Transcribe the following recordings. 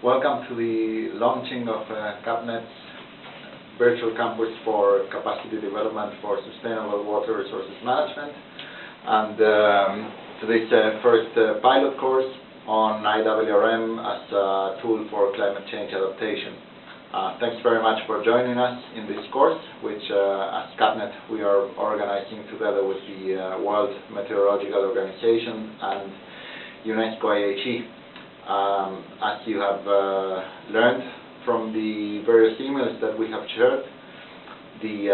Welcome to the launching of CAPNet's virtual campus for capacity development for sustainable water resources management, and to this first pilot course on IWRM as a tool for climate change adaptation. Thanks very much for joining us in this course, which as CAPNet we are organizing together with the World Meteorological Organization and UNESCO IHE. As you have learned from the various emails that we have shared, the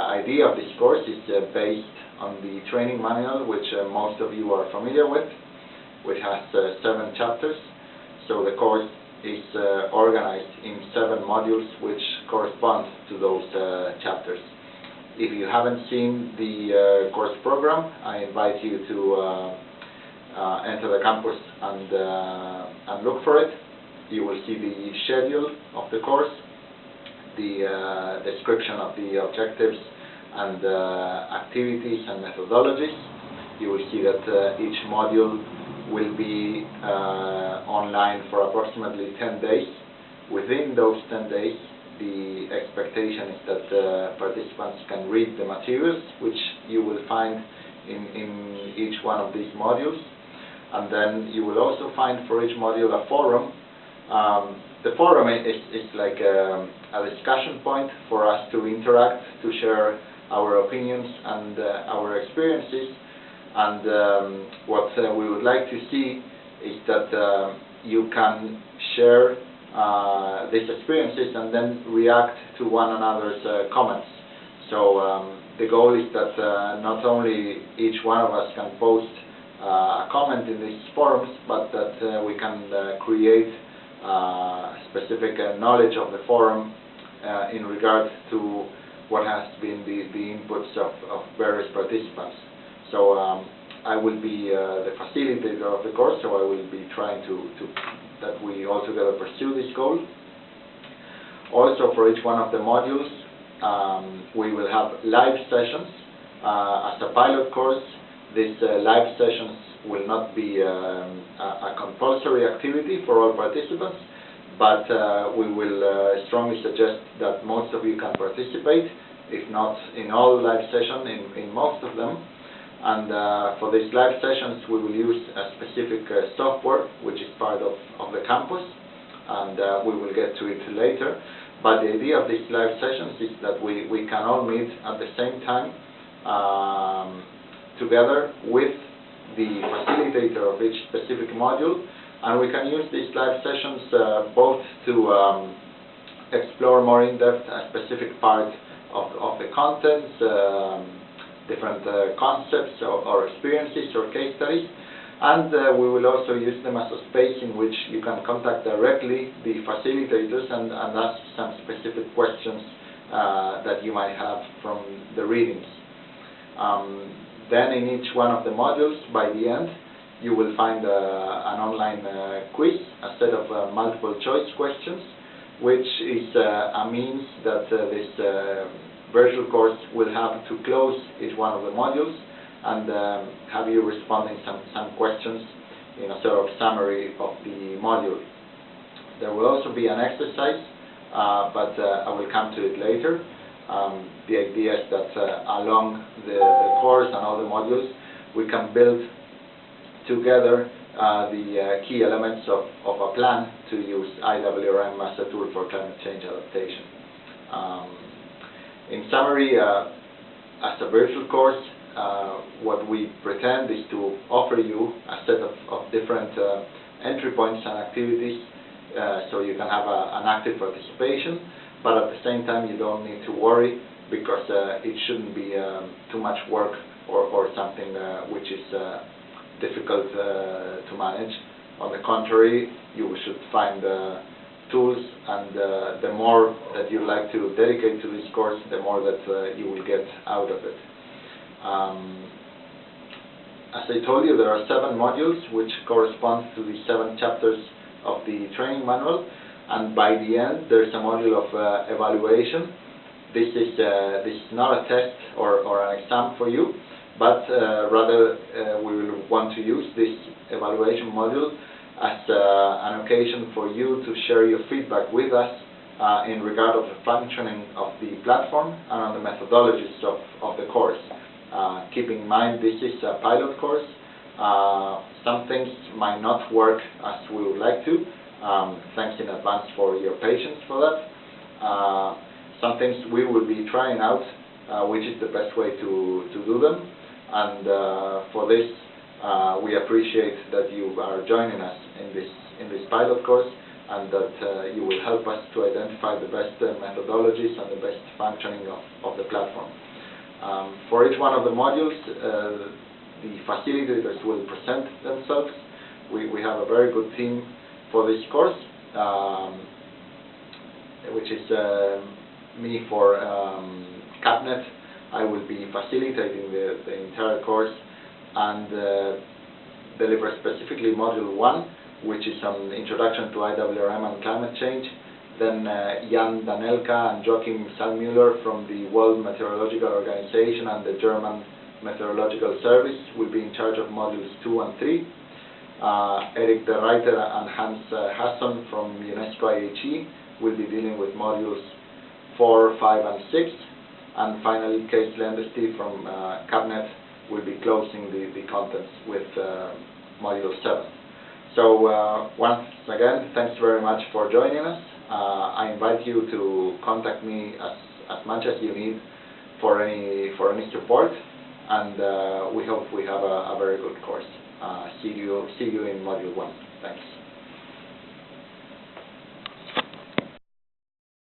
idea of this course is based on the training manual, which most of you are familiar with, which has 7 chapters. So the course is organized in 7 modules which correspond to those chapters. If you haven't seen the course program, I invite you to enter the campus and look for it. You will see the schedule of the course, the description of the objectives and activities and methodologies. You will see that each module will be online for approximately 10 days. Within those 10 days, the expectation is that participants can read the materials which you will find in each one of these modules. And then you will also find for each module a forum. The forum is like a discussion point for us to interact, to share our opinions and our experiences. And what we would like to see is that you can share these experiences and then react to one another's comments. So the goal is that not only each one of us can post a comment in these forums, but that we can create specific knowledge of the forum in regard to what has been the inputs of various participants. So I will be the facilitator of the course, so I will be trying that we all together pursue this goal. Also, for each one of the modules, we will have live sessions as a pilot course. These live sessions will not be a compulsory activity for all participants, but we will strongly suggest that most of you can participate, if not in all live sessions, in most of them. And for these live sessions we will use a specific software which is part of the campus, and we will get to it later. But the idea of these live sessions is that we can all meet at the same time together with the facilitator of each specific module, and we can use these live sessions both to explore more in depth a specific part of the contents, different concepts or experiences or case studies, and we will also use them as a space in which you can contact directly the facilitators and ask some specific questions that you might have from the readings. Then in each one of the modules, by the end, you will find an online quiz, a set of multiple choice questions, which is a means that this virtual course will have to close each one of the modules and have you responding some questions in a sort of summary of the module. There will also be an exercise, but I will come to it later. The idea is that along the course and all the modules, we can build together the key elements of a plan to use IWRM as a tool for climate change adaptation. In summary, as a virtual course, what we pretend is to offer you a set of different entry points and activities so you can have an active participation. But at the same time, you don't need to worry, because it shouldn't be too much work or something which is difficult to manage. On the contrary, you should find tools, and the more that you like to dedicate to this course, the more that you will get out of it. As I told you, there are 7 modules which correspond to the 7 chapters of the training manual. And by the end, there's a module of evaluation. This is not a test or an exam for you, but rather we will want to use this evaluation module as an occasion for you to share your feedback with us in regard of the functioning of the platform and on the methodologies of the course. Keep in mind this is a pilot course. Some things might not work as we would like to. Thanks in advance for your patience for that. Some things we will be trying out, which is the best way to do them. And for this, we appreciate that you are joining us in this pilot course, and that you will help us to identify the best methodologies and the best functioning of the platform. For each one of the modules, the facilitators will present themselves. We have a very good team for this course, which is me for CAPNet. I will be facilitating the entire course and deliver specifically Module 1, which is an introduction to IWRM and climate change. Then Jan Danelka and Joachim Salmüller from the World Meteorological Organization and the German Meteorological Service will be in charge of Modules 2 and 3. Eric de Reiter and Hans Hasson from UNESCO IHE will be dealing with Modules 4, 5 and 6. And finally, Kees Lendesty from CAPNet will be closing the contents with Module 7. So once again, thanks very much for joining us. I invite you to contact me as much as you need for any support, and we hope we have a very good course. See you in Module 1. Thanks.